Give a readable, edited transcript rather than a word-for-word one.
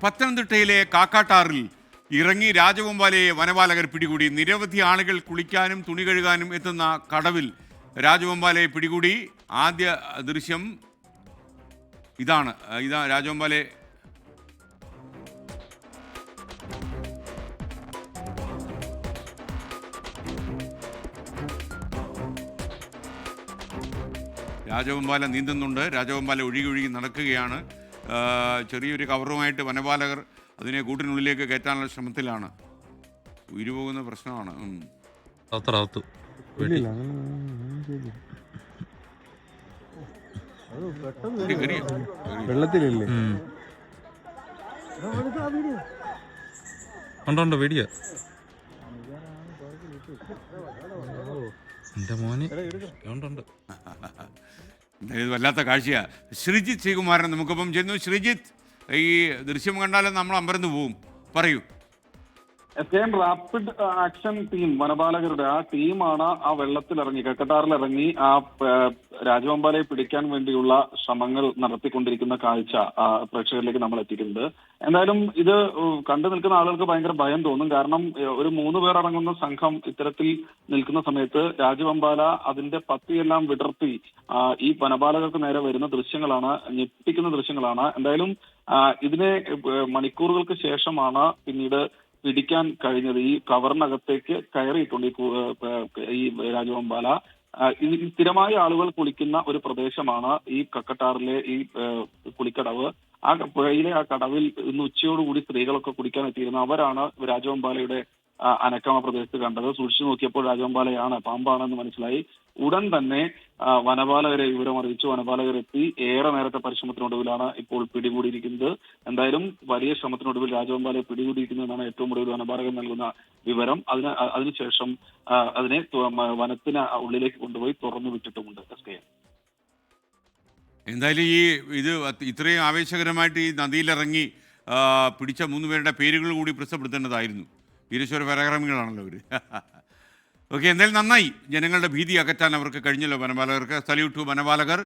പത്തനംതിട്ടയിലെ കാക്കാട്ടാറിൽ ഇറങ്ങി രാജഗോപാലയെ വനപാലകർ പിടികൂടി. നിരവധി ആളുകൾ കുളിക്കാനും തുണി കഴുകാനും എത്തുന്ന കടവിൽ രാജഗോപാലയെ പിടികൂടി. ആദ്യ ദൃശ്യം ഇതാണ്. രാജഗോപാലെ രാജഗോപാല നീന്തുന്നുണ്ട്. രാജഗോപാല ഒഴുകി നടക്കുകയാണ്. ചെറിയൊരു കവറുമായിട്ട് വനപാലകർ അതിനെ കൂട്ടിനുള്ളിലേക്ക് കയറ്റാനുള്ള ശ്രമത്തിലാണ്. ഉയരുപോകുന്ന പ്രശ്നമാണ്. വെള്ളത്തിലല്ലേ ഉണ്ടോ വീഡിയോ എന്റെ മോന് ഉണ്ട്. ഇത് വല്ലാത്ത കാഴ്ചയാ. ശ്രീജിത്ത് ശ്രീകുമാരൻ നമുക്കൊപ്പം ചെന്നു. ശ്രീജിത്ത്, ഈ ദൃശ്യം കണ്ടാലും നമ്മൾ അമ്പരന്ന് പോവും. പറയൂ. റാപ്പിഡ് ആക്ഷൻ ടീം, വനപാലകരുടെ ആ ടീമാണ് ആ വെള്ളത്തിലിറങ്ങി, കക്കട്ടാറിലിറങ്ങി ആ രാജഗോപാലയെ പിടിക്കാൻ വേണ്ടിയുള്ള ശ്രമങ്ങൾ നടത്തിക്കൊണ്ടിരിക്കുന്ന കാഴ്ച പ്രേക്ഷകരിലേക്ക് നമ്മൾ എത്തിക്കുന്നത്. എന്തായാലും ഇത് കണ്ടു നിൽക്കുന്ന ആളുകൾക്ക് ഭയങ്കര ഭയം തോന്നും. കാരണം ഒരു 3 പേർ അടങ്ങുന്ന സംഘം ഇത്തരത്തിൽ നിൽക്കുന്ന സമയത്ത് രാജഗോപാല അതിന്റെ പത്തിയെല്ലാം വിടർത്തി ഈ വനപാലകർക്ക് നേരെ വരുന്ന ദൃശ്യങ്ങളാണ്, ഞെട്ടിക്കുന്ന ദൃശ്യങ്ങളാണ്. എന്തായാലും ഇതിനെ മണിക്കൂറുകൾക്ക് ശേഷമാണ് പിന്നീട് പിടിക്കാൻ കഴിഞ്ഞത്. ഈ കവറിനകത്തേക്ക് കയറിയിട്ടുണ്ട് ഈ രാജഗോപാല. സ്ഥിരമായ ആളുകൾ കുളിക്കുന്ന ഒരു പ്രദേശമാണ് ഈ കക്കട്ടാറിലെ ഈ കുളിക്കടവ്. ആ പുഴയിലെ ആ കടവിൽ ഇന്ന് ഉച്ചയോടുകൂടി സ്ത്രീകളൊക്കെ കുളിക്കാൻ എത്തിയിരുന്നു. അവരാണ് രാജഗോപാലയുടെ അനക്കം പ്രദേശത്ത് കണ്ടത്. സൂക്ഷിച്ചു നോക്കിയപ്പോൾ രാജഗോപാലയാണ്, പാമ്പാണെന്ന് മനസ്സിലായി. ഉടൻ തന്നെ വനപാലകരെ വിവരം അറിയിച്ചു. വനപാലകരെത്തി. ഏറെ നേരത്തെ പരിശ്രമത്തിനൊടുവിലാണ് ഇപ്പോൾ പിടികൂടിയിരിക്കുന്നത്. എന്തായാലും വലിയ ശ്രമത്തിനൊടുവിൽ രാജഗോപാലയെ പിടികൂടിയിരിക്കുന്നതാണ് ഏറ്റവും ഒടുവിൽ വനപാലകർ നൽകുന്ന വിവരം. അതിനുശേഷം അതിനെ വനത്തിന് ഉള്ളിലേക്ക് കൊണ്ടുപോയി തുറന്നു വിട്ടിട്ടുമുണ്ട്. എന്തായാലും ഇത് ഇത്രയും ആവേശകരമായിട്ട് ഈ നദിയിലിറങ്ങി പിടിച്ച 3 പേരുടെ പേരുകൾ കൂടി പ്രസിദ്ധപ്പെടുത്തേണ്ടതായിരുന്നു. വീരേശ്വര പരാക്രമികളാണല്ലോ അവർ. ഓക്കെ, എന്തായാലും നന്നായി. ജനങ്ങളുടെ ഭീതി അകറ്റാൻ അവർക്ക് കഴിഞ്ഞല്ലോ വനപാലകർക്ക്. സല്യൂട്ട് ടു വനപാലകർ.